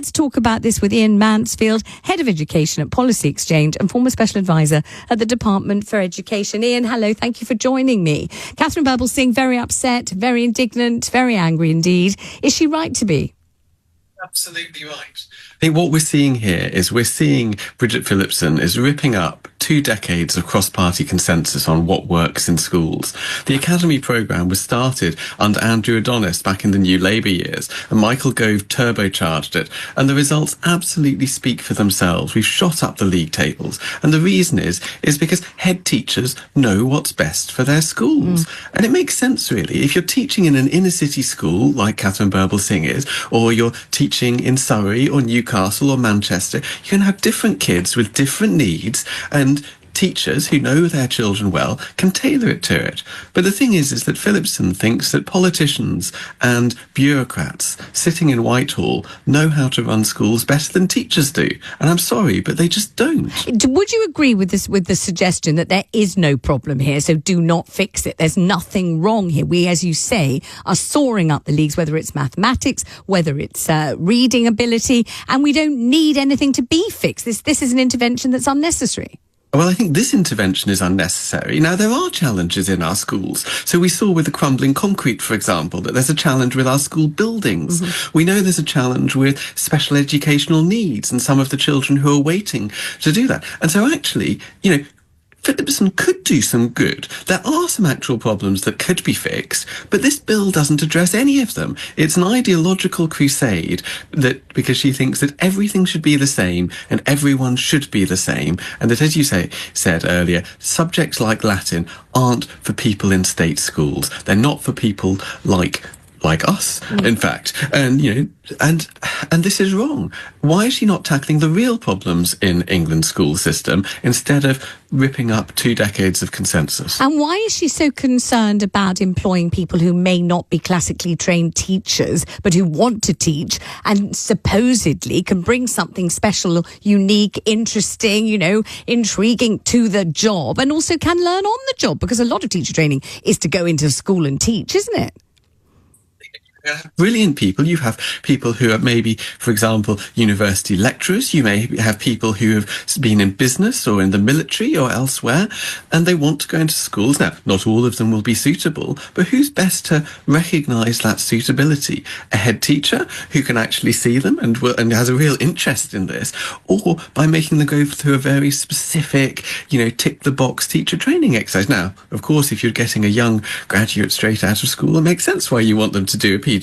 Let's talk about this with Iain Mansfield, Head of Education at Policy Exchange and former Special Advisor at the Department for Education. Iain, hello, thank you for joining me. Catherine Birbalsingh, very upset, very indignant, very angry indeed. Is she right to be? Absolutely right. I think what we're seeing here is we're seeing Bridget Phillipson is ripping up 2 decades of cross-party consensus on what works in schools. The Academy programme was started under Andrew Adonis back in the New Labour years, and Michael Gove turbocharged it, and the results absolutely speak for themselves. We've shot up the league tables, and the reason is because head teachers know what's best for their schools. And it makes sense, really. If you're teaching in an inner-city school, like Catherine Birbalsingh is, or you're teaching in Surrey or Newcastle or Manchester, you can have different kids with different needs, and teachers who know their children well can tailor it to it. But the thing is that Phillipson thinks that politicians and bureaucrats sitting in Whitehall know how to run schools better than teachers do. And I'm sorry, but they just don't. Would you agree with this, with the suggestion that there is no problem here, so do not fix it? There's nothing wrong here. We, as you say, are soaring up the leagues, whether it's mathematics, whether it's reading ability, and we don't need anything to be fixed. This is an intervention that's unnecessary. Well, I think this intervention is unnecessary. Now, there are challenges in our schools. So we saw with the crumbling concrete, for example, that there's a challenge with our school buildings. We know there's a challenge with special educational needs and some of the children who are waiting to do that. And so actually, you know, Phillipson could do some good. There are some actual problems that could be fixed, but this bill doesn't address any of them. It's an ideological crusade because she thinks that everything should be the same and everyone should be the same, and that, as you said earlier, subjects like Latin aren't for people in state schools. They're not for people like us, in fact. And, you know, and this is wrong. Why is she not tackling the real problems in England's school system instead of ripping up 2 decades of consensus? And why is she so concerned about employing people who may not be classically trained teachers, but who want to teach and supposedly can bring something special, unique, interesting, you know, intriguing to the job, and also can learn on the job? Because a lot of teacher training is to go into school and teach, isn't it? Brilliant people. You have people who are maybe, for example, university lecturers. You may have people who have been in business or in the military or elsewhere, and they want to go into schools. Now, not all of them will be suitable, but who's best to recognise that suitability? A head teacher who can actually see them and has a real interest in this, or by making them go through a very specific, you know, tick-the-box teacher training exercise. Now, of course, if you're getting a young graduate straight out of school, it makes sense why you want them to do a PGCE.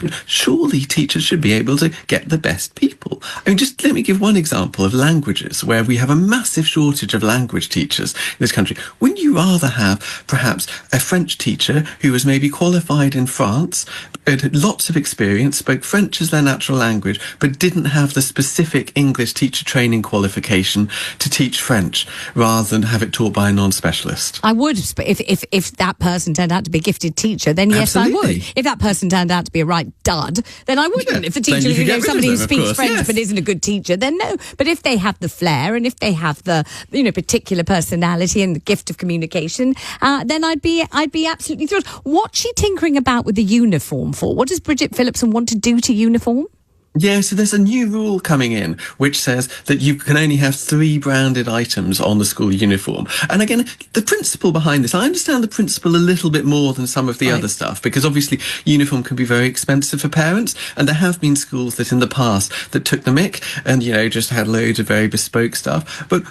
But surely teachers should be able to get the best people. I mean, just let me give one example of languages where we have a massive shortage of language teachers in this country. Wouldn't you rather have perhaps a French teacher who was maybe qualified in France, had lots of experience, spoke French as their natural language, but didn't have the specific English teacher training qualification to teach French, rather than have it taught by a non-specialist? I would, if that person turned out to be a gifted teacher, then yes, Absolutely. I would. If that person turned out to be a right dud, then I wouldn't. Yeah, if the teacher, you know, somebody who speaks course, French yes. but isn't a good teacher, then no. But if they have the flair and if they have the, you know, particular personality and the gift of communication, then I'd be absolutely thrilled. What's she tinkering about with the uniform for? What does Bridget Phillipson want to do to uniform? Yeah, so there's a new rule coming in which says that you can only have 3 branded items on the school uniform. And again, the principle behind this, I understand the principle a little bit more than some of the other stuff, because obviously uniform can be very expensive for parents, and there have been schools that in the past that took the mick and, you know, just had loads of very bespoke stuff. But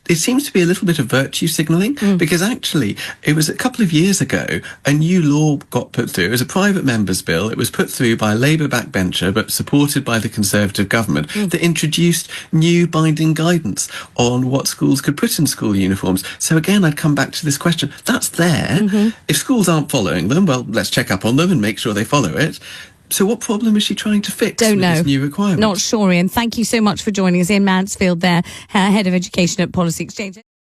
it seems to be a little bit of virtue signalling, because actually it was a couple of years ago a new law got put through. It was a private member's bill. It was put through by a Labour backbencher but supported by the Conservative government that introduced new binding guidance on what schools could put in school uniforms. So again, I'd come back to this question. That's there. If schools aren't following them, well, let's check up on them and make sure they follow it. So what problem is she trying to fix with this new requirement? Not sure, Iain. Thank you so much for joining us. Iain Mansfield there, Head of Education at Policy Exchange.